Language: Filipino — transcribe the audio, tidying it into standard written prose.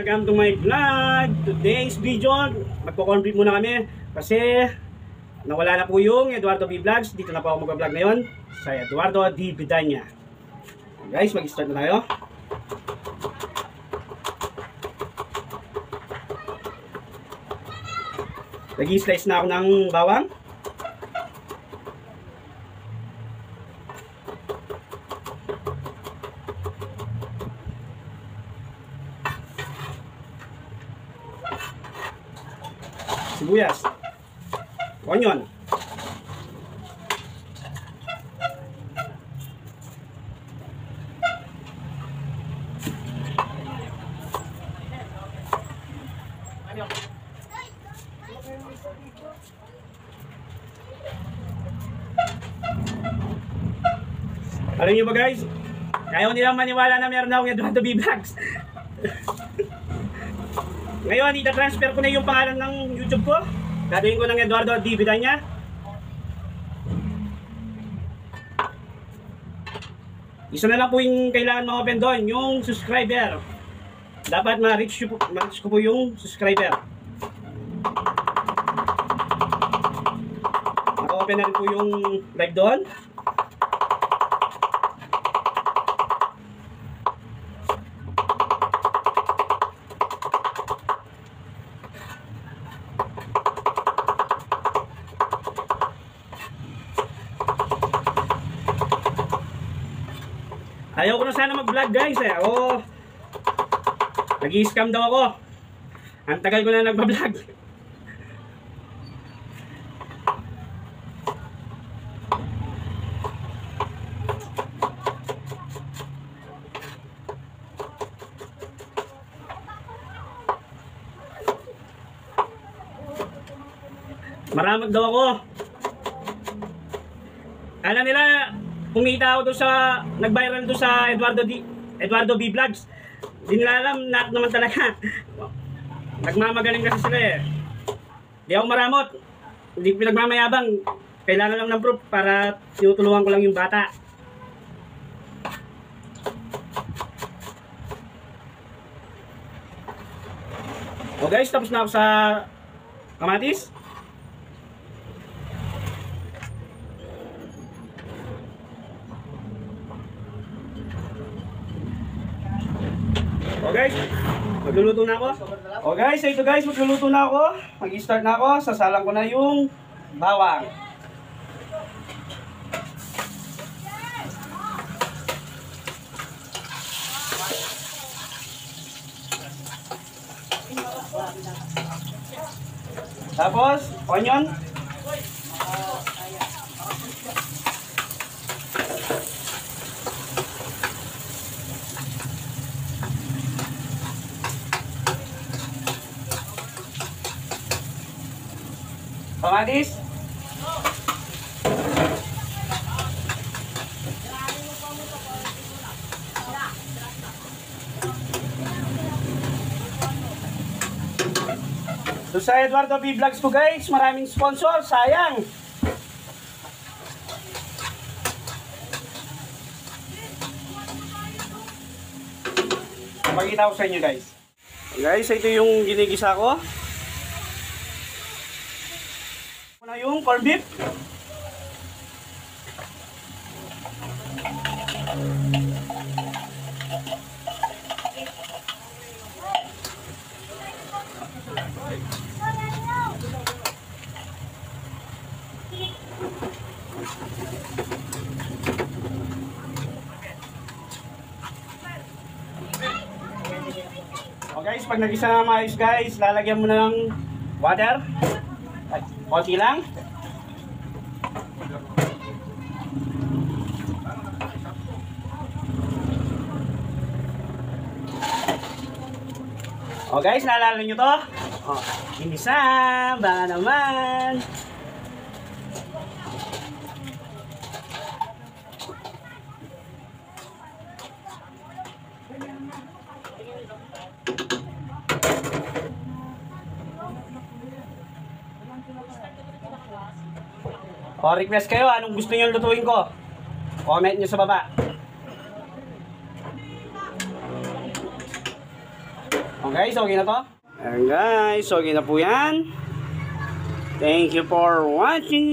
welcome to my vlog. Today's video, magpo-complete muna kami kasi nawala na po yung Eduardo B Vlogs. Dito na po ako mag-vlog ngayon sa Eduardo D Vidania. Guys, mag-start na tayo. Nag-slice na ako ng bawang. Sibuyas, onion, alam nyo ba guys, ayaw nilang maniwala na meron akong Eduardo B Vlogs. Ngayon, ita-transfer ko na yung pangalan ng YouTube ko. Gagawin ko ng Eduardo D Vidania. Isa na lang po yung kailangan ma-open doon, yung subscriber. Dapat ma-reach ko po yung subscriber. Naka-open na rin po yung live doon. Ayaw ko na sana mag-vlog guys eh. Nag-i-scam daw ako. Ang tagal ko na nagpa-vlog. Maramag daw ako. Alam nila, kumita ako doon sa, nag-viral doon sa Eduardo B Vlogs. Hindi nila alam na naman talaga. Nagmamagaling kasi sila eh. Di ako maramot. Hindi pinagmamayabang. Kailangan lang ng proof para tinutulungan ko lang yung bata. O guys, tapos na ako sa kamatis. O guys, magluluto na ako. O guys, ito guys, magluluto na ako. Mag-start na ako. Sasalang ko na yung bawang. Tapos, onion. Kamatis. So sa Eduardo B Vlogs ko guys, maraming sponsor, sayang. Pakita ko sa inyo guys. Guys, ito yung ginigisa ko. Na yung corned beef. O guys, pag nagisa na maayos guys, lalagyan mo na ng water. Konti lang. O guys, naalala nyo to? O, inisa, baka naman. O, request kayo, anong gusto nyo lutuin ko? Comment nyo sa baba. Okay, so okay na to? Ayan guys, so okay na po yan. Thank you for watching.